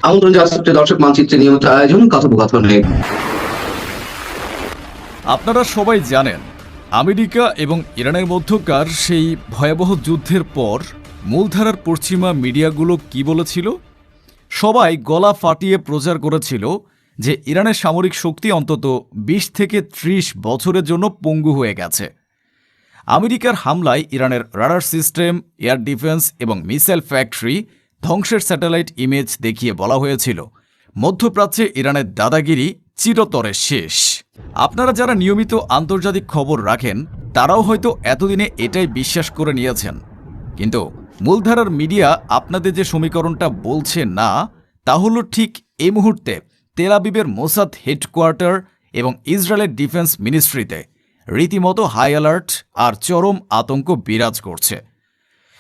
আমন্ত্রণ জানাচ্ছি দর্শক মানচিত্রে নিয়মিত আয়োজন কথোপকথনে। আপনারা সবাই জানেন, আমেরিকা এবং ইরানের মধ্যকার সেই ভয়াবহ যুদ্ধের পর মূলধারার পশ্চিমা মিডিয়াগুলো কি বলেছিল? সবাই গলা ফাটিয়ে প্রচার করেছিল যে ইরানের সামরিক শক্তি অন্তত ২০ থেকে ৩০ বছরের জন্য পঙ্গু হয়ে গেছে। আমেরিকার হামলায় ইরানের রাডার সিস্টেম, এয়ার ডিফেন্স এবং মিসাইল ফ্যাক্টরি ধ্বংসের স্যাটেলাইট ইমেজ দেখিয়ে বলা হয়েছিল, মধ্যপ্রাচ্যে ইরানের দাদাগিরি চিরতরে শেষ। আপনারা যারা নিয়মিত আন্তর্জাতিক খবর রাখেন তারাও হয়তো এতদিনে এটাই বিশ্বাস করে নিয়েছেন। কিন্তু মূলধারার মিডিয়া আপনাদের যে সমীকরণটা বলছে না, তা হলো ঠিক এই মুহূর্তে তেল আবিবের মোসাদ হেডকোয়ার্টার এবং ইসরায়েলের ডিফেন্স মিনিস্ট্রিতে রীতিমতো হাই অ্যালার্ট আর চরম আতঙ্ক বিরাজ করছে।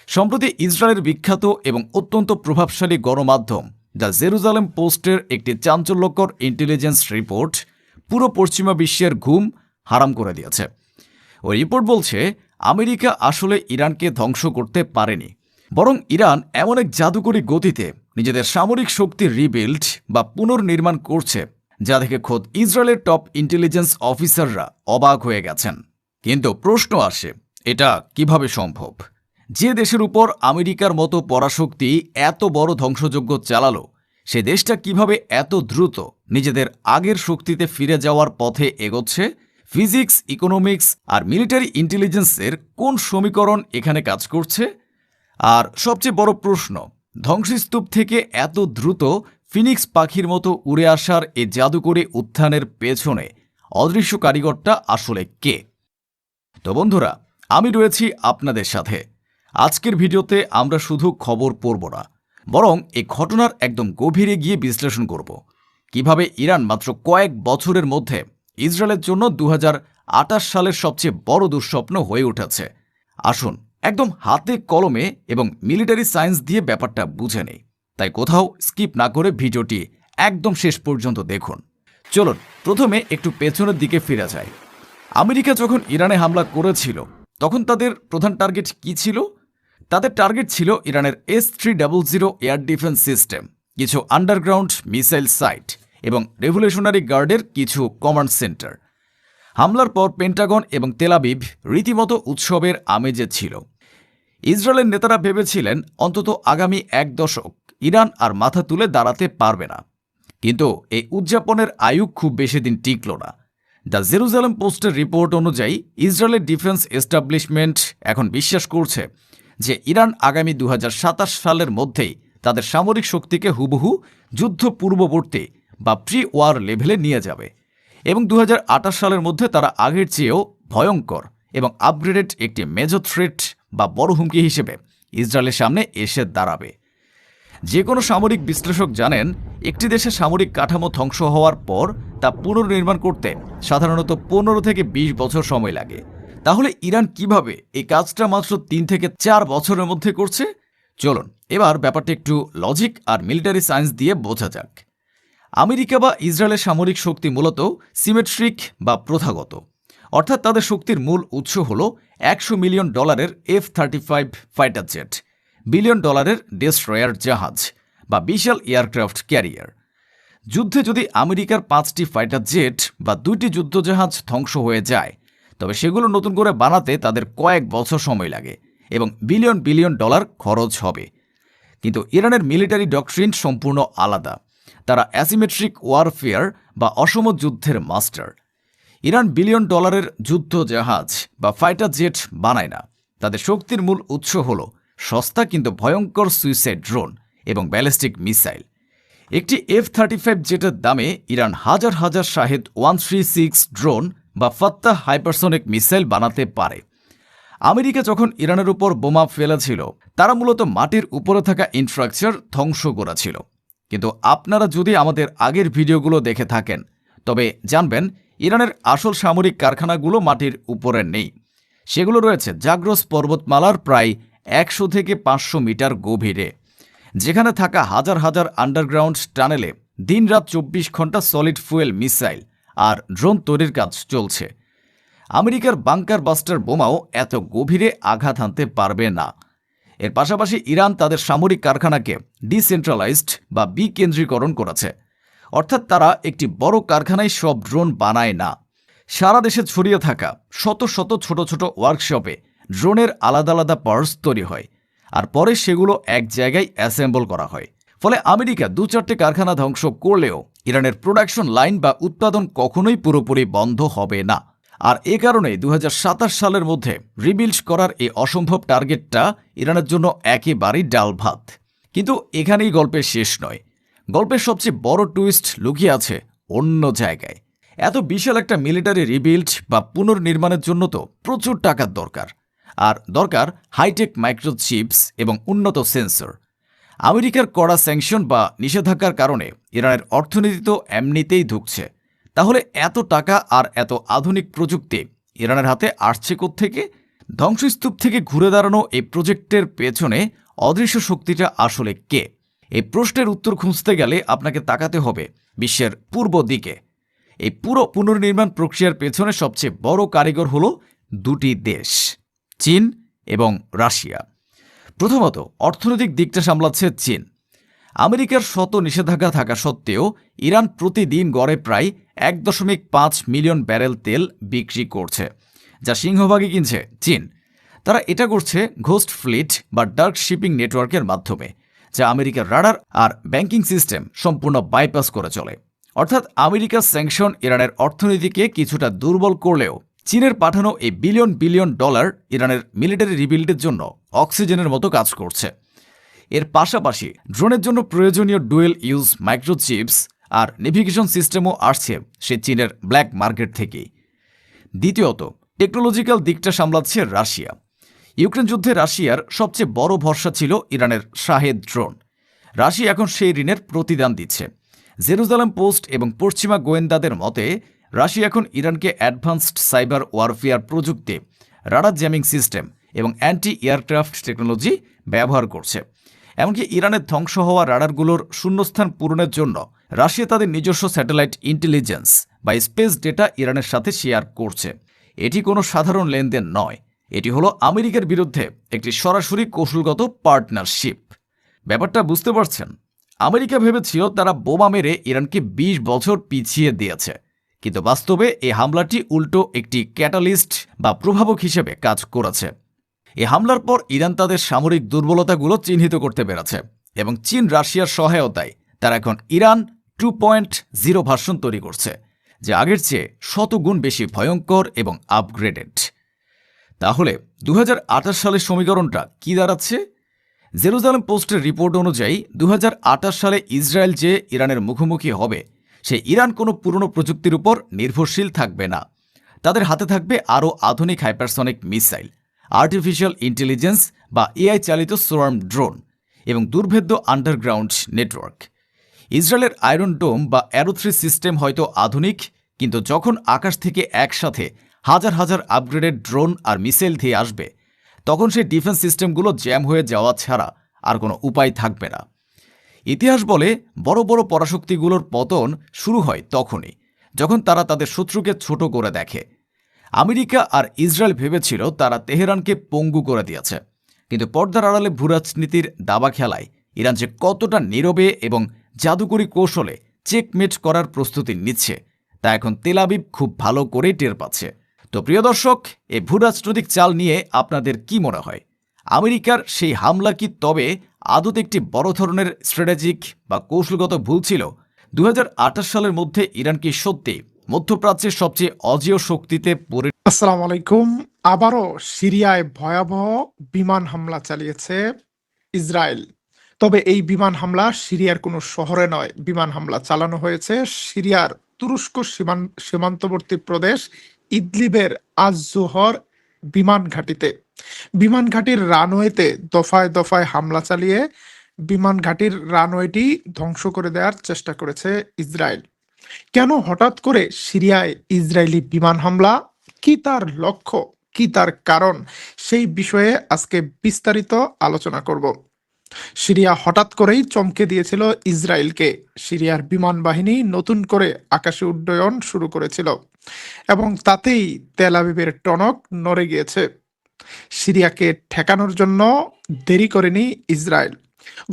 সম্প্রতি ইসরায়েলের বিখ্যাত এবং অত্যন্ত প্রভাবশালী গণমাধ্যম দ্য জেরুজালেম পোস্টের একটি চাঞ্চল্যকর ইন্টেলিজেন্স রিপোর্ট পুরো পশ্চিমা বিশ্বের ঘুম হারাম করে দিয়েছে। ওই রিপোর্ট বলছে, আমেরিকা আসলে ইরানকে ধ্বংস করতে পারেনি, বরং ইরান এমন এক জাদুকরী গতিতে নিজেদের সামরিক শক্তি রিবিল্ড বা পুনর্নির্মাণ করছে যা দেখে খোদ ইসরায়েলের টপ ইন্টেলিজেন্স অফিসাররা অবাক হয়ে গেছেন। কিন্তু প্রশ্ন আসে, এটা কিভাবে সম্ভব? যে দেশের উপর আমেরিকার মতো পরাশক্তি এত বড় ধ্বংসযজ্ঞ চালালো, সে দেশটা কিভাবে এত দ্রুত নিজেদের আগের শক্তিতে ফিরে যাওয়ার পথে এগোচ্ছে? ফিজিক্স, ইকোনমিক্স আর মিলিটারি ইন্টেলিজেন্সের কোন সমীকরণ এখানে কাজ করছে? আর সবচেয়ে বড় প্রশ্ন, ধ্বংসস্তূপ থেকে এত দ্রুত ফিনিক্স পাখির মতো উড়ে আসার এ জাদুকরী উত্থানের পেছনে অদৃশ্য কারিগরটা আসলে কে? তো বন্ধুরা, আমি রয়েছি আপনাদের সাথে। আজকের ভিডিওতে আমরা শুধু খবর পড়ব না, বরং এই ঘটনার একদম গভীরে গিয়ে বিশ্লেষণ করব কিভাবে ইরান মাত্র কয়েক বছরের মধ্যে ইসরায়েলের জন্য ২০২৮ সালের সবচেয়ে বড় দুঃস্বপ্ন হয়ে উঠেছে। আসুন একদম হাতে কলমে এবং মিলিটারি সায়েন্স দিয়ে ব্যাপারটা বুঝে নেই। তাই কোথাও স্কিপ না করে ভিডিওটি একদম শেষ পর্যন্ত দেখুন। চলুন প্রথমে একটু পেছনের দিকে ফিরে যায়। আমেরিকা যখন ইরানে হামলা করেছিল তখন তাদের প্রধান টার্গেট কি ছিল? তাদের টার্গেট ছিল ইরানের S-300 এয়ার ডিফেন্স সিস্টেম, কিছু আন্ডারগ্রাউন্ড মিসাইল সাইট এবং রেভলিউশনারি গার্ডের কিছু কমান্ড সেন্টার। হামলার পর পেন্টাগন এবং তেল আবিব রীতিমতো উৎসবের আমেজে ছিল। ইসরায়েলের নেতারা ভেবেছিলেন অন্তত আগামী ১ দশক ইরান আর মাথা তুলে দাঁড়াতে পারবে না। কিন্তু এই উদযাপনের আয়ু খুব বেশি দিন টিকল না। দ্য জেরুজালেম পোস্টের রিপোর্ট অনুযায়ী ইসরায়েলের ডিফেন্স এস্টাবলিশমেন্ট এখন বিশ্বাস করছে যে ইরান আগামী ২০২৭ সালের মধ্যেই তাদের সামরিক শক্তিকে হুবহু যুদ্ধ পূর্ববর্তী বা প্রি ওয়ার লেভেলে নিয়ে যাবে এবং ২০২৮ সালের মধ্যে তারা আগের চেয়েও ভয়ঙ্কর এবং আপগ্রেডেড একটি মেজর থ্রেট বা বড় হুমকি হিসেবে ইসরায়েলের সামনে এসে দাঁড়াবে। যে কোনো সামরিক বিশ্লেষক জানেন, একটি দেশের সামরিক কাঠামো ধ্বংস হওয়ার পর তা পুনর্নির্মাণ করতে সাধারণত ১৫ থেকে ২০ বছর সময় লাগে। তাহলে ইরান কিভাবে এই কাজটা মাত্র ৩ থেকে ৪ বছরের মধ্যে করছে? চলুন এবার ব্যাপারটা একটু লজিক আর মিলিটারি সায়েন্স দিয়ে বোঝা যাক। আমেরিকা বা ইসরায়েলের সামরিক শক্তি মূলত সিমেট্রিক বা প্রথাগত, অর্থাৎ তাদের শক্তির মূল উৎস হল $১০০ million F-35 fighter jet, $1 billion destroyer জাহাজ বা বিশাল এয়ারক্রাফট ক্যারিয়ার। যুদ্ধে যদি আমেরিকার ৫টি ফাইটার জেট বা ২টি যুদ্ধজাহাজ ধ্বংস হয়ে যায়, তবে সেগুলো নতুন করে বানাতে তাদের কয়েক বছর সময় লাগে এবং বিলিয়ন বিলিয়ন ডলার খরচ হবে। কিন্তু ইরানের মিলিটারি ডক্ট্রিন সম্পূর্ণ আলাদা। তারা অ্যাসিমেট্রিক ওয়ারফেয়ার বা অসম যুদ্ধের মাস্টার। ইরান বিলিয়ন ডলারের যুদ্ধ জাহাজ বা ফাইটার জেট বানায় না। তাদের শক্তির মূল উৎস হল সস্তা কিন্তু ভয়ঙ্কর সুইসাইড ড্রোন এবং ব্যালিস্টিক মিসাইল। একটি F-35 জেটের দামে ইরান হাজার হাজার শাহেদ 136 ড্রোন বা ফাত্তাহ হাইপারসনিক মিসাইল বানাতে পারে। আমেরিকা যখন ইরানের উপর বোমা ফেলেছিল, তারা মূলত মাটির উপরে থাকা ইনফ্রাস্ট্রাকচার ধ্বংস করেছিল। কিন্তু আপনারা যদি আমাদের আগের ভিডিওগুলো দেখে থাকেন, তবে জানবেন ইরানের আসল সামরিক কারখানাগুলো মাটির উপরে নেই। সেগুলো রয়েছে জাগ্রস পর্বতমালার প্রায় ১০০ থেকে ৫০০ মিটার গভীরে, যেখানে থাকা হাজার হাজার আন্ডারগ্রাউন্ড টানেলে দিনরাত ২৪ ঘন্টা সলিড ফুয়েল মিসাইল আর ড্রোন তৈরির কাজ চলছে। আমেরিকার বাংকার বাস্টার বোমাও এত গভীরে আঘাত হানতে পারবে না। এর পাশাপাশি ইরান তাদের সামরিক কারখানাকে ডিসেন্ট্রালাইজড বা বিকেন্দ্রীকরণ করেছে, অর্থাৎ তারা একটি বড় কারখানায় সব ড্রোন বানায় না। সারা দেশে ছড়িয়ে থাকা শত শত ছোট ছোট ওয়ার্কশপে ড্রোনের আলাদা আলাদা পার্টস তৈরি হয়, আর পরে সেগুলো এক জায়গায় অ্যাসেম্বল করা হয়। ফলে আমেরিকা 2-4টে কারখানা ধ্বংস করলেও ইরানের প্রোডাকশন লাইন বা উৎপাদন কখনোই পুরোপুরি বন্ধ হবে না। আর এ কারণে 2027 সালের মধ্যে রিবিল্ড করার এই অসম্ভব টার্গেটটা ইরানের জন্য একেবারেই ডাল ভাত। কিন্তু এখানেই গল্পের শেষ নয়। গল্পের সবচেয়ে বড় টুইস্ট লুকিয়ে আছে অন্য জায়গায়। এত বিশাল একটা মিলিটারি রিবিল্ড বা পুনর্নির্মাণের জন্য তো প্রচুর টাকার দরকার, আর দরকার হাইটেক মাইক্রোচিপস এবং উন্নত সেন্সর। আমেরিকার কড়া স্যাংশন বা নিষেধাজ্ঞার কারণে ইরানের অর্থনীতি তো এমনিতেই ধুঁকছে। তাহলে এত টাকা আর এত আধুনিক প্রযুক্তি ইরানের হাতে আসছে কোত্থেকে? ধ্বংসস্তূপ থেকে ঘুরে দাঁড়ানো এই প্রজেক্টের পেছনে অদৃশ্য শক্তিটা আসলে কে? এই প্রশ্নের উত্তর খুঁজতে গেলে আপনাকে তাকাতে হবে বিশ্বের পূর্ব দিকে। এই পুরো পুনর্নির্মাণ প্রক্রিয়ার পেছনে সবচেয়ে বড় কারিগর হল দুটি দেশ, চীন এবং রাশিয়া। প্রথমত, অর্থনৈতিক দিকটা সামলাচ্ছে চীন। আমেরিকার শত নিষেধাজ্ঞা থাকা সত্ত্বেও ইরান প্রতিদিন গড়ে প্রায় 1.5 মিলিয়ন ব্যারেল তেল বিক্রি করছে, যা সিংহভাগই কিনছে চীন। তারা এটা করছে ঘোস্ট ফ্লিট বা ডার্ক শিপিং নেটওয়ার্কের মাধ্যমে, যা আমেরিকার রাডার আর ব্যাংকিং সিস্টেম সম্পূর্ণ বাইপাস করে চলে। অর্থাৎ আমেরিকার স্যাংশন ইরানের অর্থনীতিকে কিছুটা দুর্বল করলেও চীনের পাঠানো এই বিলিয়ন বিলিয়ন ডলার ইরানের মিলিটারি রিবিল্ডের জন্য অক্সিজেনের মতো কাজ করছে। এর পাশাপাশি ড্রোনের জন্য প্রয়োজনীয় ডুয়েল ইউজ মাইক্রোচিপস আর নেভিগেশন সিস্টেমও আসছে সে চীনের ব্ল্যাক মার্কেট থেকেই। দ্বিতীয়ত, টেকনোলজিক্যাল দিকটা সামলাচ্ছে রাশিয়া। ইউক্রেন যুদ্ধে রাশিয়ার সবচেয়ে বড় ভরসা ছিল ইরানের শাহেদ ড্রোন। রাশিয়া এখন সেই ঋণের প্রতিদান দিচ্ছে। জেরুজালেম পোস্ট এবং পশ্চিমা গোয়েন্দাদের মতে রাশিয়া এখন ইরানকে অ্যাডভান্সড সাইবার ওয়ারফেয়ার প্রযুক্তি, রাডার জ্যামিং সিস্টেম এবং অ্যান্টি এয়ারক্রাফট টেকনোলজি ব্যবহার করছে। এমনকি ইরানের ধ্বংস হওয়া রাডারগুলোর শূন্যস্থান পূরণের জন্য রাশিয়া তাদের নিজস্ব স্যাটেলাইট ইন্টেলিজেন্স বা স্পেস ডেটা ইরানের সাথে শেয়ার করছে। এটি কোনো সাধারণ লেনদেন নয়, এটি হলো আমেরিকার বিরুদ্ধে একটি সরাসরি কৌশলগত পার্টনারশিপ। ব্যাপারটা বুঝতে পারছেন? আমেরিকা ভেবেছিল তারা বোমা মেরে ইরানকে 20 বছর পিছিয়ে দিয়েছে, কিন্তু বাস্তবে এই হামলাটি উল্টো একটি ক্যাটালিস্ট বা প্রভাবক হিসেবে কাজ করেছে। এই হামলার পর ইরান তাদের সামরিক দুর্বলতাগুলো চিহ্নিত করতে পেরেছে এবং চীন রাশিয়ার সহায়তায় তারা এখন ইরান 2.0 ভার্সন তৈরি করছে, যা আগের চেয়ে শতগুণ বেশি ভয়ঙ্কর এবং আপগ্রেডেড। তাহলে 2028 সালের সমীকরণটা কি দাঁড়াচ্ছে? জেরুজালেম পোস্টের রিপোর্ট অনুযায়ী 2028 সালে ইসরায়েল যে ইরানের মুখোমুখি হবে, সে ইরান কোনো পুরনো প্রযুক্তির উপর নির্ভরশীল থাকবে না। তাদের হাতে থাকবে আরও আধুনিক হাইপারসনিক মিসাইল, আর্টিফিশিয়াল ইন্টেলিজেন্স বা এআই চালিত সোয়ার্ম ড্রোন এবং দুর্ভেদ্য আন্ডারগ্রাউন্ড নেটওয়ার্ক। ইসরায়েলের আয়রন ডোম বা অ্যারো 3 সিস্টেম হয়তো আধুনিক, কিন্তু যখন আকাশ থেকে একসাথে হাজার হাজার আপগ্রেডেড ড্রোন আর মিসাইল ধেয়ে আসবে, তখন সেই ডিফেন্স সিস্টেমগুলো জ্যাম হয়ে যাওয়া ছাড়া আর কোনো উপায় থাকবে না। ইতিহাস বলে বড় বড় পরাশক্তিগুলোর পতন শুরু হয় তখনই, যখন তারা তাদের শত্রুকে ছোট করে দেখে। আমেরিকা আর ইসরায়েল ভেবেছিল তারা তেহরানকে পঙ্গু করে দিয়েছে, কিন্তু পর্দার আড়ালে ভূরাজনীতির দাবা খেলায় ইরান যে কতটা নীরবে এবং জাদুকরী কৌশলে চেকমেট করার প্রস্তুতি নিচ্ছে, তা এখন তেল আবিব খুব ভালো করে টের পাচ্ছে। তো প্রিয় দর্শক, এই ভূরাজনৈতিক চাল নিয়ে আপনাদের কি মনে হয়? আমেরিকার সেই হামলা কি তবে আদতে একটি বড় ধরনের স্ট্র্যাটেজিক বা কৌশলগত ভুল ছিল? 2028 সালের মধ্যে ইরান কি সত্যি মধ্যপ্রাচ্যের সবচেয়ে অজেয় শক্তিতে আসসালামু আলাইকুম। আবারও সিরিয়ায় ভয়াবহ বিমান হামলা চালিয়েছে ইসরায়েল। তবে এই বিমান হামলা সিরিয়ার কোনো শহরে নয়, বিমান হামলা চালানো হয়েছে সিরিয়ার তুরস্ক সীমান্তবর্তী প্রদেশ ইদলিবের আজ-জোহর বিমান ঘাঁটিতে। বিমান ঘাঁটির রানওয়েতে দফায় দফায় হামলা চালিয়ে বিমান ঘাঁটির রানওয়েটি ধ্বংস করে দেওয়ার চেষ্টা করেছে ইসরায়েল। কেন হঠাৎ করে সিরিয়ায় ইসরায়েলি বিমান হামলা? কি তার লক্ষ্য, কি তার কারণ? সেই বিষয়ে আজকে বিস্তারিত আলোচনা করব। সিরিয়া হঠাৎ করেই চমকে দিয়েছিল ইসরায়েলকে। সিরিয়ার বিমান বাহিনী নতুন করে আকাশে উড্ডয়ন শুরু করেছিল এবং তাতেই তেল আবিবের টনক নড়ে গিয়েছে। সিরিয়াকে ঠেকানোর জন্য দেরি করেনি ইসরায়েল।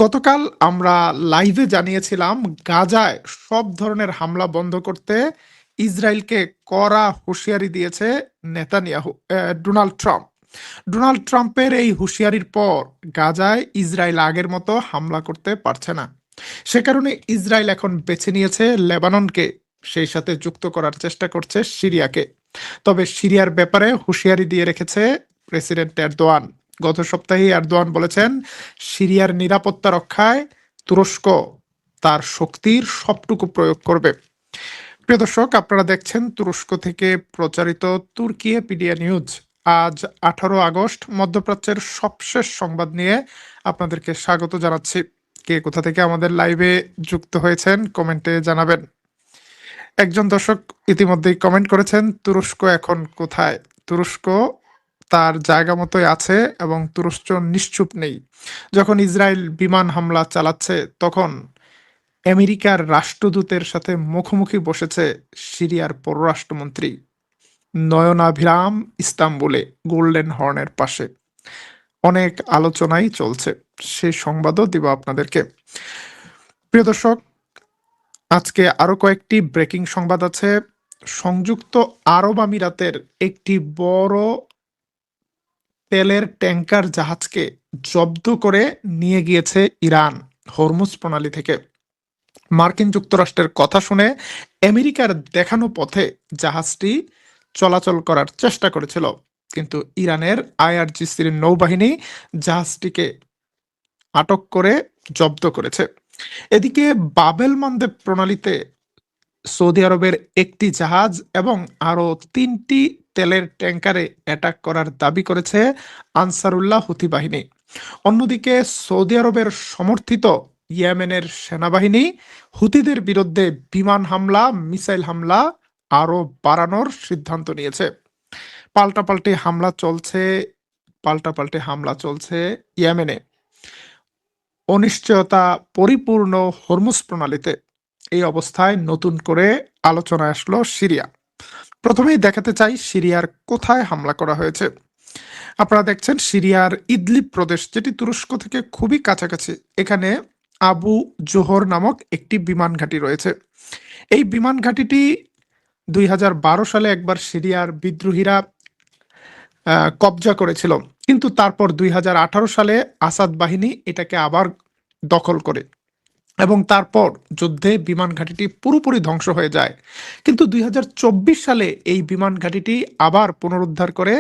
গতকাল আমরা লাইভে জানিয়েছিলাম গাজায় সব ধরনের হামলা বন্ধ করতে ইসরায়েলকে কড়া হুঁশিয়ারি দিয়েছে নেতানিয়াহু ডোনাল্ড ট্রাম্প। ডোনাল্ড ট্রাম্পের এই হুঁশিয়ারির পর গাজায় ইসরায়েল আগের মতো হামলা করতে পারছে না। সে কারণে ইসরায়েল এখন বেছে নিয়েছে লেবাননকে, সেই সাথে যুক্ত করার চেষ্টা করছে সিরিয়াকে। তবে সিরিয়ার ব্যাপারে হুঁশিয়ারি দিয়ে রেখেছে প্রেসিডেন্ট এরদোয়ান। গত সপ্তাহে এরদোয়ান বলেছেন সিরিয়ার নিরাপত্তা রক্ষায় তুরস্ক তার শক্তির সবটুকু প্রয়োগ করবে। প্রিয় দর্শক, আপনারা দেখছেন তুরস্ক থেকে প্রচারিত তুর্কি পিডিয়া নিউজ। আজ 18 আগস্ট মধ্যপ্রাচ্যের সবশেষ সংবাদ নিয়ে আপনাদেরকে স্বাগত জানাচ্ছি। কে কোথা থেকে আমাদের লাইভে যুক্ত হয়েছেন কমেন্টে জানাবেন। একজন দর্শক ইতিমধ্যেই কমেন্ট করেছেন, তুরস্ক এখন কোথায়? তুরস্ক তার জায়গা মতোই আছে এবং তুরস্ক নিশ্চুপ নেই। যখন ইসরায়েল বিমান হামলা চালাচ্ছে তখন আমেরিকার রাষ্ট্রদূতের সাথে মুখোমুখি বসেছে সিরিয়ার পররাষ্ট্রমন্ত্রী নয়নাভিরাম ইস্তাম্বুলে গোল্ডেন হর্নের পাশে। অনেক আলোচনাই চলছে, সেই সংবাদও দিব আপনাদেরকে। প্রিয় দর্শক, আজকে আরো কয়েকটি ব্রেকিং সংবাদ আছে। সংযুক্ত আরব আমিরাতের একটি বড় তেলের ট্যাঙ্কার জাহাজকে জব্দ করে নিয়ে গিয়েছে ইরান হরমুজ প্রণালী থেকে। মার্কিন যুক্তরাষ্ট্রের কথা শুনে আমেরিকার দেখানো পথে জাহাজটি চলাচল করার চেষ্টা করেছিল, কিন্তু ইরানের আইআরজিসির নৌবাহিনী জাহাজটিকে আটক করে জব্দ করেছে। এদিকে বাবেল মানদেব প্রণালীতে সৌদি আরবের একটি জাহাজ এবং আরো 3টি তেলের ট্যাঙ্কারে অ্যাটাক করার দাবি করেছে আনসারুল্লাহ হুথি বাহিনী। অন্যদিকে সৌদি আরবের সমর্থিত ইয়েমেনের সেনাবাহিনী হুতিদের বিরুদ্ধে বিমান হামলা, মিসাইল হামলা আরো বাড়ানোর সিদ্ধান্ত নিয়েছে। পাল্টাপাল্টি হামলা চলছে ইয়েমেনে। অনিশ্চয়তা পরিপূর্ণ হরমুজ প্রণালীতে। এই অবস্থায় নতুন করে আলোচনায় আসলো সিরিয়া। প্রথমেই দেখাতে চাই সিরিয়ার কোথায় হামলা করা হয়েছে। আপনারা দেখছেন সিরিয়ার ইদলিব প্রদেশ, যেটি তুরস্ক থেকে খুবই কাছাকাছি। এখানে আবু জোহর নামক একটি বিমান ঘাঁটি রয়েছে। এই বিমান ঘাঁটিটি 2012 সালে একবার সিরিয়ার বিদ্রোহীরা কবজা করেছিল, কিন্তু তারপর 2018 সালে আসাদ বাহিনী এটাকে আবার দখল করে এবং তারপর যুদ্ধে বিমান ঘাঁটিটি পুরোপুরি ধ্বংস হয়ে যায়। কিন্তু 2024 সালে এই বিমান ঘাঁটিটি আবার পুনরুদ্ধার করে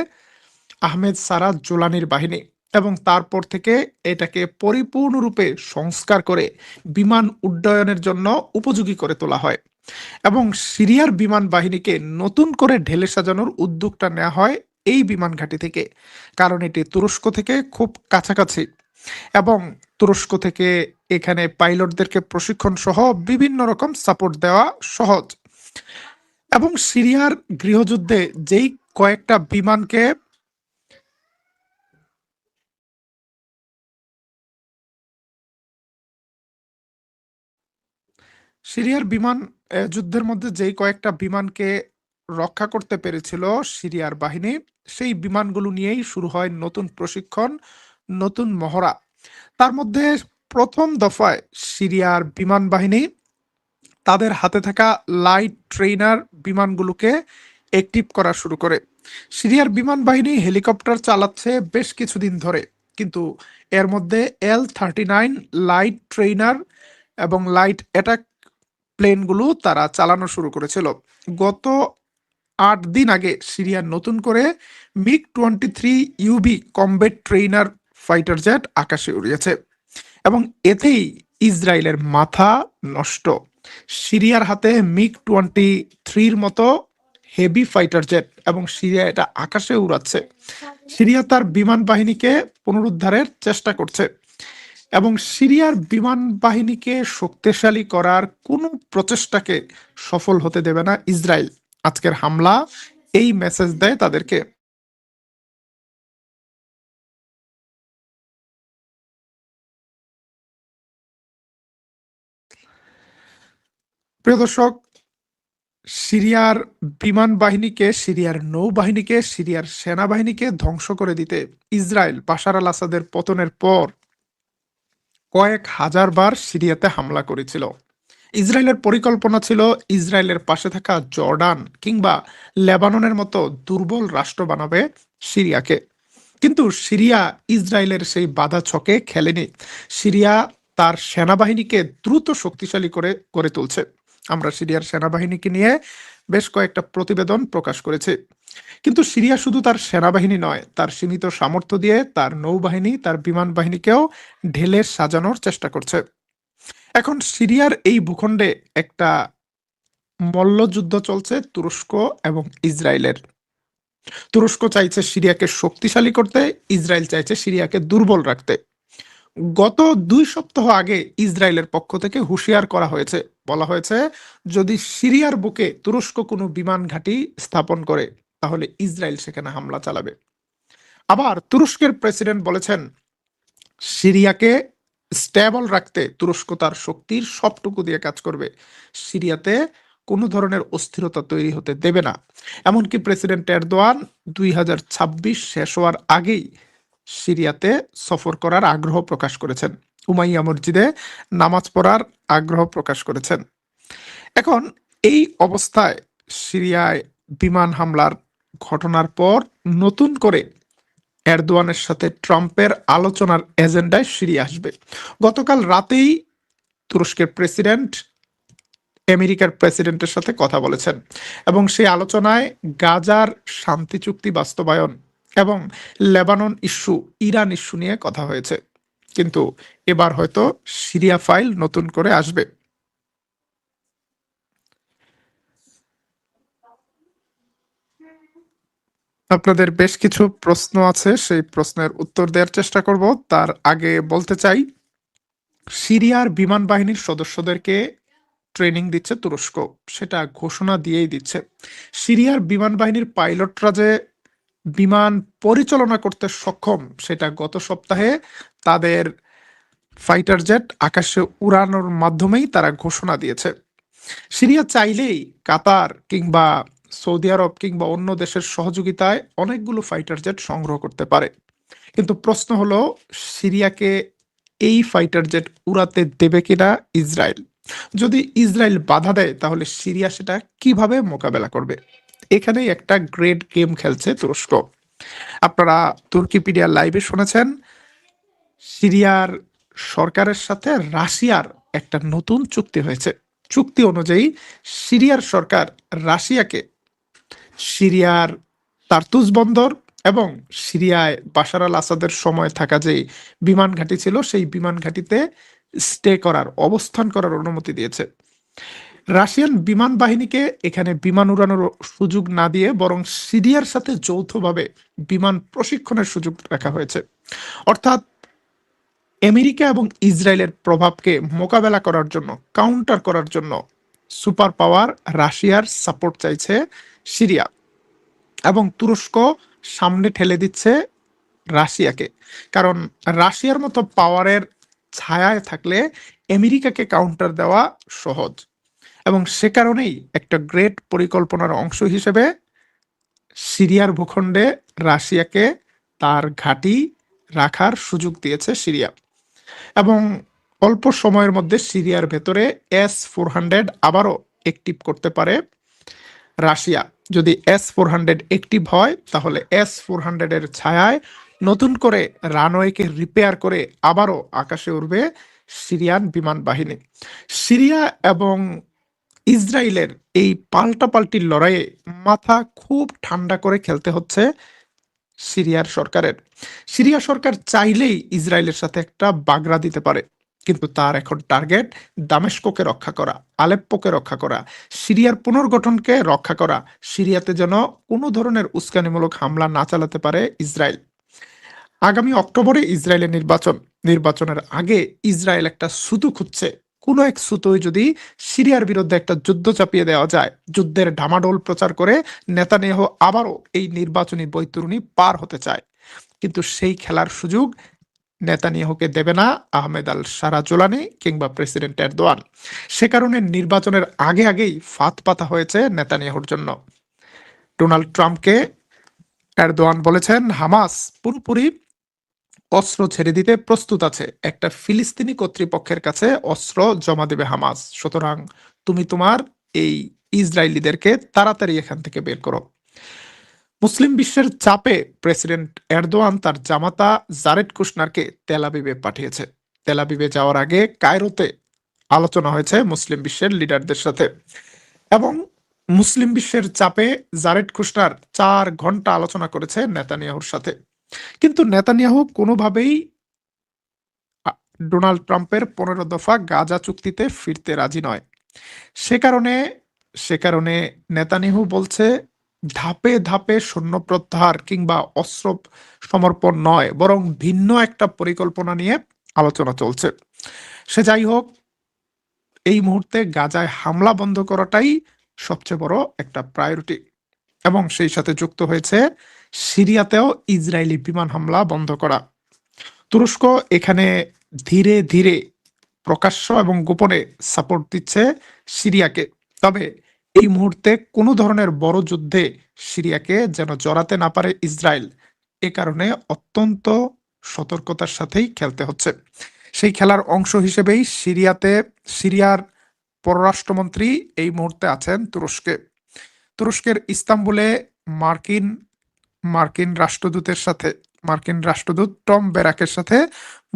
আহমেদ সারাজ জোলানির বাহিনী এবং তারপর থেকে এটাকে পরিপূর্ণরূপে সংস্কার করে বিমান উড্ডয়নের জন্য উপযোগী করে তোলা হয় এবং সিরিয়ার বিমান বাহিনীকে নতুন করে ঢেলে সাজানোর উদ্যোগটা নেওয়া হয় এই বিমান ঘাঁটি থেকে, কারণ এটি তুরস্ক থেকে খুব কাছাকাছি এবং তুরস্ক থেকে এখানে পাইলটদেরকে প্রশিক্ষণ সহ বিভিন্ন রকম সাপোর্ট দেওয়া সহজ। এবং সিরিয়ার গৃহযুদ্ধে যেই কয়েকটা বিমানকে সিরিয়ার বিমান যুদ্ধের মধ্যে যেই কয়েকটা বিমানকে রক্ষা করতে পেরেছিল সিরিয়ার বাহিনী, সেই বিমানগুলো নিয়েই শুরু হয় নতুন প্রশিক্ষণ, নতুন মহড়া। তার মধ্যে প্রথম দফায় সিরিয়ার বিমান বাহিনী তাদের হাতে থাকা লাইট ট্রেইনার বিমানগুলোকে অ্যাক্টিভ করা শুরু করে। সিরিয়ার বিমান বাহিনী হেলিকপ্টার চালাচ্ছে বেশ কিছুদিন ধরে, কিন্তু এর মধ্যে L-39 লাইট ট্রেইনার এবং লাইট অ্যাটাক প্লেনগুলো তারা চালানো শুরু করেছিল। গত 8 দিন আগে সিরিয়া নতুন করে MiG-23 combat trainer fighter jet আকাশে উড়িয়েছে এবং এতেই ইসরায়েলের মাথা নষ্ট। সিরিয়ার হাতে MiG-23 মতো হেভি ফাইটার জেট এবং সিরিয়া এটা আকাশে উড়াচ্ছে। সিরিয়া তার বিমান বাহিনীকে পুনরুদ্ধারের চেষ্টা করছে এবং সিরিয়ার বিমান বাহিনীকে শক্তিশালী করার কোনো প্রচেষ্টাকে সফল হতে দেবে না ইসরায়েল। আজকের হামলা এই মেসেজ দেয় তাদেরকে। প্রিয় দর্শক, সিরিয়ার বিমান বাহিনীকে, সিরিয়ার নৌবাহিনীকে, সিরিয়ার সেনাবাহিনীকে ধ্বংস করে দিতে ইসরায়েল বাশার আল আসাদের পতনের পর কয়েক হাজার বার সিরিয়াতে হামলা করেছিল। ইসরায়েলের পরিকল্পনা ছিল ইসরায়েলের পাশে থাকা জর্ডান কিংবা লেবাননের মতো দুর্বল রাষ্ট্র বানাবে সিরিয়াকে। কিন্তু সিরিয়া ইসরায়েলের সেই বাধা ছকে খেলেনি। সিরিয়া তার সেনাবাহিনীকে দ্রুত শক্তিশালী করে গড়ে তুলছে। আমরা সিরিয়ার সেনাবাহিনীকে নিয়ে বেশ কয়েকটা প্রতিবেদন প্রকাশ করেছি। কিন্তু সিরিয়া শুধু তার সেনাবাহিনী নয়, তার সীমিত সামর্থ্য দিয়ে তার নৌবাহিনী, তার বিমান বাহিনীকেও ঢেলে সাজানোর চেষ্টা করছে। এখন সিরিয়ার এই ভূখণ্ডে একটা মল্লযুদ্ধ চলছে তুরস্ক এবং ইসরায়েলের। তুরস্ক চাইছে সিরিয়াকে শক্তিশালী করতে, ইসরায়েল চাইছে সিরিয়াকে দুর্বল রাখতে। গত 2 সপ্তাহ আগে ইসরায়েলের পক্ষ থেকে হুঁশিয়ার করা হয়েছে, বলা হয়েছে যদি সিরিয়ার বুকে তুরস্ক কোনো বিমান ঘাঁটি স্থাপন করে তাহলে ইসরায়েল সেখানে হামলা চালাবে। আবার তুরস্কের প্রেসিডেন্ট বলেছেন সিরিয়াকে স্টেবল রাখতে তুরস্ক তার শক্তির সবটুকু দিয়ে কাজ করবে, সিরিয়াতে কোনো ধরনের অস্থিরতা তৈরি হতে দেবে না। এমনকি প্রেসিডেন্ট এরদোয়ান 2026 শেষ হওয়ার আগেই সিরিয়াতে সফর করার আগ্রহ প্রকাশ করেছেন, উমাইয়া মসজিদে নামাজ পড়ার আগ্রহ প্রকাশ করেছেন। এখন এই অবস্থায় সিরিয়ায় বিমান হামলার ঘটনার পর নতুন করে এরদোয়ানের সাথে ট্রাম্পের আলোচনার এজেন্ডায় সিরিয়া আসবে। গতকাল রাতেই তুরস্কের প্রেসিডেন্ট আমেরিকার প্রেসিডেন্টের সাথে কথা বলেছেন এবং সেই আলোচনায় গাজার শান্তি চুক্তি বাস্তবায়ন এবং লেবানন ইস্যু, ইরান ইস্যু নিয়ে কথা হয়েছে। কিন্তু এবার হয়তো সিরিয়া ফাইল নতুন করে আসবে। আপনাদের বেশ কিছু প্রশ্ন আছে, সেই প্রশ্নের উত্তর দেওয়ার চেষ্টা করব। তার আগে বলতে চাই সিরিয়ার বিমান বাহিনীর সদস্যদেরকে ট্রেনিং দিচ্ছে তুরস্ক, সেটা ঘোষণা দিয়েই দিচ্ছে। সিরিয়ার বিমান বাহিনীর পাইলটরা যে বিমান পরিচালনা করতে সক্ষম সেটা গত সপ্তাহে তাদের ফাইটার জেট আকাশে উড়ানোর মাধ্যমেই তারা ঘোষণা দিয়েছে। সিরিয়া চাইলেই কাতার কিংবা সৌদি আরব কিংবা অন্য দেশের সহযোগিতায় অনেকগুলো ফাইটার জেট সংগ্রহ করতে পারে। কিন্তু প্রশ্ন হলো সিরিয়াকে এই ফাইটার জেট উড়াতে দেবে কিনা ইসরায়েল। যদি ইসরায়েল বাধা দেয় তাহলে সিরিয়া সেটা কিভাবে মোকাবেলা করবে? এখানেই একটা গ্রেট গেম খেলছে তুরস্ক। আপনারা তুর্কিপিডিয়া লাইভে শুনেছেন সিরিয়ার সরকারের সাথে রাশিয়ার একটা নতুন চুক্তি হয়েছে। চুক্তি অনুযায়ী সিরিয়ার সরকার রাশিয়াকে সিরিয়ার তার্তুজ বন্দর এবং সিরিয়ায় বাশার আল আসাদের সময় থাকা যে বিমান ঘাঁটি ছিল সেই বিমান ঘাঁটিতে স্টে করার, অবস্থান করার অনুমতি দিয়েছে। রাশিয়ান বিমান বাহিনীকে এখানে বিমান উড়ানোর সুযোগ না দিয়ে বরং সিরিয়ার সাথে যৌথভাবে বিমান প্রশিক্ষণের সুযোগ রাখা হয়েছে। অর্থাৎ আমেরিকা এবং ইসরায়েলের প্রভাবকে মোকাবেলা করার জন্য, কাউন্টার করার জন্য সুপার পাওয়ার রাশিয়ার সাপোর্ট চাইছে সিরিয়া এবং তুরস্ক সামনে ঠেলে দিচ্ছে রাশিয়াকে। কারণ রাশিয়ার মতো পাওয়ারের ছায়ায় থাকলে আমেরিকাকে কাউন্টার দেওয়া সহজ এবং সে কারণেই একটা গ্রেট পরিকল্পনার অংশ হিসেবে সিরিয়ার ভূখণ্ডে রাশিয়াকে তার ঘাঁটি রাখার সুযোগ দিয়েছে সিরিয়া। এবং অল্প সময়ের মধ্যে সিরিয়ার ভেতরে S-400 আবারও অ্যাক্টিভ করতে পারে রাশিয়া। যদি S-400 অ্যাক্টিভ হয় তাহলে S-400 এর ছায়ায় নতুন করে রানওয়েকে রিপেয়ার করে আবারও আকাশে উড়বে সিরিয়ান বিমান বাহিনী। সিরিয়া এবং ইসরায়েলের এই পাল্টাপাল্টি লড়াইয়ে মাথা খুব ঠান্ডা করে খেলতে হচ্ছে সিরিয়ার সরকারের। সিরিয়া সরকার চাইলেই ইসরায়েলের সাথে একটা বাগড়া দিতে পারে, কিন্তু তার এখন টার্গেট দামেস্কোকে রক্ষা করা, আলেপ্পোকে রক্ষা করা, সিরিয়ার পুনর্গঠনকে রক্ষা করা, সিরিয়াতে যেন কোনো ধরনের উস্কানিমূলক হামলা না চালাতে পারে ইসরায়েল। আগামী অক্টোবরে ইসরায়েলের নির্বাচনের আগে ইসরায়েল একটা সুতো খুঁজছে। কোনো এক সুতোয় যদি সিরিয়ার বিরুদ্ধে একটা যুদ্ধ চাপিয়ে দেওয়া যায়, যুদ্ধের ডামাডোল প্রচার করে নেতানিয়াহু আবারও এই নির্বাচনী বৈতরণী পার হতে চায়। কিন্তু সেই খেলার সুযোগ নেতানিয়াহুকে দেবে না আহমেদ আল সারা জোলানি কিংবা প্রেসিডেন্ট এরদোয়ান। সে কারণে নির্বাচনের আগে আগেই ফাঁদ পাতা হয়েছে নেতানিয়াহুর জন্য। ডোনাল্ড ট্রাম্পকে এরদোয়ান বলেছেন, হামাস পুরোপুরি অস্ত্র ছেড়ে দিতে প্রস্তুত আছে। একটা ফিলিস্তিনি কর্তৃপক্ষের কাছে অস্ত্র জমা দেবে হামাস। সুতরাং তুমি তোমার এই ইসরায়েলিদেরকে তাড়াতাড়ি এখান থেকে বের করো। মুসলিম বিশ্বের চাপে প্রেসিডেন্ট এরদোয়ান তার জামাতা জারেদ কুশনারকে তেল আবিবে পাঠিয়েছে। তেল আবিবে যাওয়ার আগে কায়রোতে আলোচনা হয়েছে মুসলিম বিশ্বের লিডারদের সাথে, এবং মুসলিম বিশ্বের চাপে জারেদ কুশনার 4 ঘন্টা আলোচনা করেছে নেতানিয়াহুর সাথে। কিন্তু নেতানিয়াহু কোনোভাবেই আ- ডোনাল্ড ট্রাম্পের 15 দফা গাজা চুক্তিতে ফিরতে রাজি নয়। সে কারণে নেতানিয়াহু বলছে, ধাপে ধাপে সৈন্য প্রত্যাহার কিংবা অস্ত্র সমর্পণ নয়, বরং ভিন্ন একটা পরিকল্পনা নিয়ে আলোচনা চলছে। সে যাই হোক, এই মুহূর্তে গাজায় হামলা বন্ধ করাটাই সবচেয়ে বড় একটা প্রায়োরিটি, এবং সেই সাথে যুক্ত হয়েছে সিরিয়াতেও ইসরায়েলি বিমান হামলা বন্ধ করা। তুরস্ক এখানে ধীরে ধীরে প্রকাশ্য এবং গোপনে সাপোর্ট দিচ্ছে সিরিয়াকে। তবে এই মুহূর্তে কোনো ধরনের বড় যুদ্ধে সিরিয়াকে যেন জড়াতে না পারে ইসরায়েল, এ কারণে অত্যন্ত সতর্কতার সাথেই খেলতে হচ্ছে। সেই খেলার অংশ হিসেবেই সিরিয়ার পররাষ্ট্রমন্ত্রী এই মুহূর্তে আছেন তুরস্কে। তুরস্কের ইস্তাম্বুলে মার্কিন মার্কিন রাষ্ট্রদূতের সাথে মার্কিন রাষ্ট্রদূত টম বেরাকের সাথে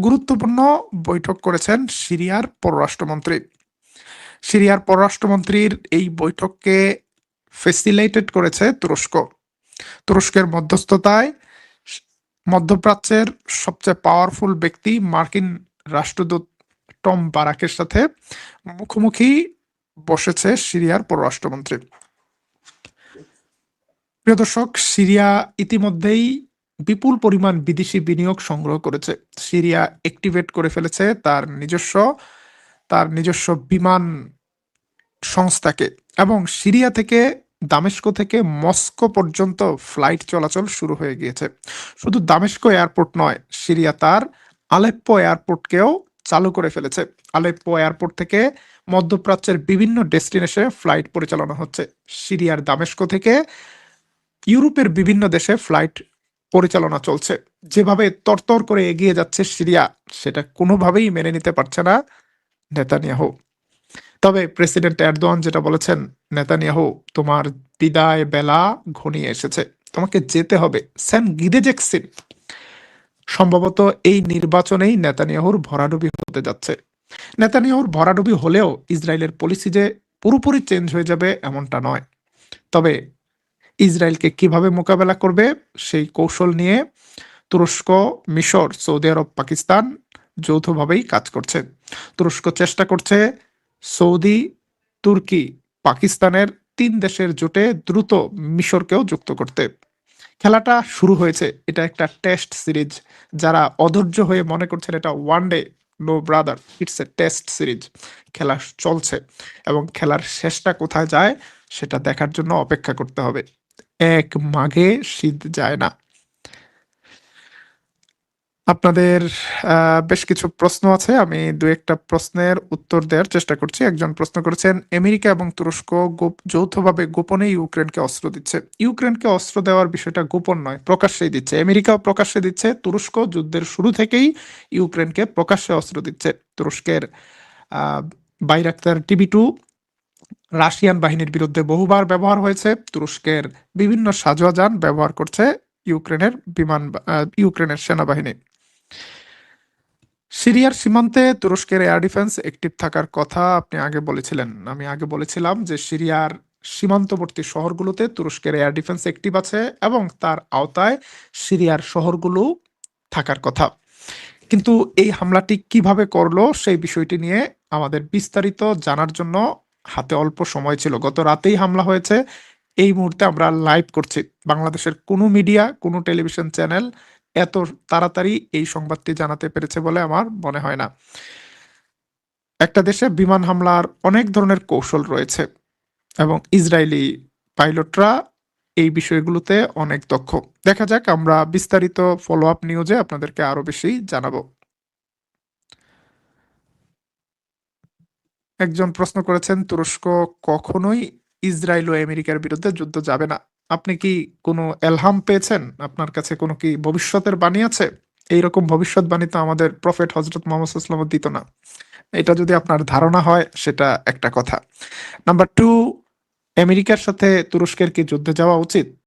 গুরুত্বপূর্ণ বৈঠক করেছেন সিরিয়ার পররাষ্ট্রমন্ত্রীর এই বৈঠককে ফেসিলিটেট করেছে তুরস্ক। তুরস্কের মধ্যস্থতায় মধ্যপ্রাচ্যের সবচেয়ে পাওয়ারফুল ব্যক্তি মার্কিন রাষ্ট্রদূত টম বারাকের সাথে মুখোমুখি বসেছে সিরিয়ার পররাষ্ট্রমন্ত্রী। প্রিয় দর্শক, সিরিয়া ইতিমধ্যেই বিপুল পরিমাণ বিদেশি বিনিয়োগ সংগ্রহ করেছে। সিরিয়া অ্যাক্টিভেট করে ফেলেছে তার নিজস্ব বিমান সংস্থাকে, এবং সিরিয়া থেকে দামেস্কো থেকে মস্কো পর্যন্ত ফ্লাইট চলাচল শুরু হয়ে গিয়েছে। শুধু দামেস্কো এয়ারপোর্ট নয়, সিরিয়া তার আলেপ্পো এয়ারপোর্টকেও চালু করে ফেলেছে। আলেপ্পো এয়ারপোর্ট থেকে মধ্যপ্রাচ্যের বিভিন্ন ডেস্টিনেশনে ফ্লাইট পরিচালনা হচ্ছে। সিরিয়ার দামেস্কো থেকে ইউরোপের বিভিন্ন দেশে ফ্লাইট পরিচালনা চলছে। যেভাবে তরতর করে এগিয়ে যাচ্ছে সিরিয়া, সেটা কোনোভাবেই মেনে নিতে পারছে না নেতানিয়াহু। তবে প্রেসিডেন্ট এরদোয়ান যেটা বলেছেন, নেতানিয়াহু তোমার বিদায় বেলা ঘনিয়ে এসেছে, তোমাকে যেতে হবে, সেন গিদেজেকসিন। সম্ভবত এই নির্বাচনেই নেতানিয়াহুর ভরাডুবি হতে যাচ্ছে। নেতানিয়াহুর ভরাডুবি হলেও ইসরায়েলের পলিসি যে পুরোপুরি চেঞ্জ হয়ে যাবে এমনটা নয়। তবে ইসরায়েলকে কিভাবে মোকাবেলা করবে সেই কৌশল নিয়ে তুরস্ক, মিশর, সৌদি আরব, পাকিস্তান যৌথভাবেই কাজ করছে। তুরস্ক চেষ্টা করছে সৌদি, তুর্কি, পাকিস্তানের 3 দেশের জোটে দ্রুত মিশরকেও যুক্ত করতে। খেলাটা শুরু হয়েছে, এটা একটা টেস্ট সিরিজ। যারা অধৈর্য হয়ে মনে করছেন এটা one day, no brother, it's a test series. খেলা চলছে, এবং খেলার শেষটা কোথায় যায় সেটা দেখার জন্য অপেক্ষা করতে হবে। এক মাঘে শীত যায় না। আপনাদের বেশ কিছু প্রশ্ন আছে, আমি দু একটা প্রশ্নের উত্তর দেওয়ার চেষ্টা করছি। একজন প্রশ্ন করেছেন, আমেরিকা এবং তুরস্ক যৌথভাবে গোপনে ইউক্রেনকে অস্ত্র দিচ্ছে। ইউক্রেনকে অস্ত্র দেওয়ার বিষয়টা গোপন নয়, প্রকাশ্যেই দিচ্ছে। আমেরিকাও প্রকাশ্যে দিচ্ছে, তুরস্ক যুদ্ধের শুরু থেকেই ইউক্রেনকে প্রকাশ্যে অস্ত্র দিচ্ছে। তুরস্কের বাইরাক্তার TB2 রাশিয়ান বাহিনীর বিরুদ্ধে বহুবার ব্যবহার হয়েছে। তুরস্কের বিভিন্ন সাজোয়া যান ব্যবহার করছে ইউক্রেনের সেনাবাহিনী। সিরিয়ার সীমান্তে তুরস্কের এয়ার ডিফেন্স অ্যাক্টিভ থাকার কথা আপনি আগে বলেছিলেন। আমি আগে বলেছিলাম যে সিরিয়ার সীমান্তবর্তী শহরগুলোতে তুরস্কের এয়ার ডিফেন্স অ্যাক্টিভ আছে, এবং তার আওতায় সিরিয়ার শহরগুলো থাকার কথা। কিন্তু এই হামলাটি কিভাবে করলো সেই বিষয়টি নিয়ে আমাদের বিস্তারিত জানার জন্য হাতে অল্প সময় ছিল। গত রাতেই হামলা হয়েছে, এই মুহূর্তে আমরা লাইভ করছি। বাংলাদেশের কোনো মিডিয়া, কোনো টেলিভিশন চ্যানেল এত তাড়াতাড়ি এই সংবাদটি জানাতে পেরেছে বলে আমার মনে হয় না। একটা দেশে বিমান হামলার অনেক ধরনের কৌশল রয়েছে, এবং ইসরায়েলি পাইলটরা এই বিষয়গুলোতে অনেক দক্ষ। দেখা যাক, আমরা বিস্তারিত ফলো আপ নিউজে আপনাদেরকে আরো বেশি জানাবো। একজন প্রশ্ন করেছেন, তুরস্ক কখনোই ইসরায়েল ও আমেরিকার বিরুদ্ধে যুদ্ধ যাবে না। আপনি কি কোনো এলহাম পেয়েছেন? আপনার কাছে কোনো কি ভবিষ্যতের বাণী আছে? এইরকম ভবিষ্যৎবাণী তো আমাদের প্রফেট হজরত মোহাম্মদ সাল্লাল্লাহু আলাইহি ওয়াসাল্লাম দিত না। এটা যদি আপনার ধারণা হয় সেটা একটা কথা। নাম্বার 2, আমেরিকার সাথে তুরস্কের কি যুদ্ধে যাওয়া উচিত?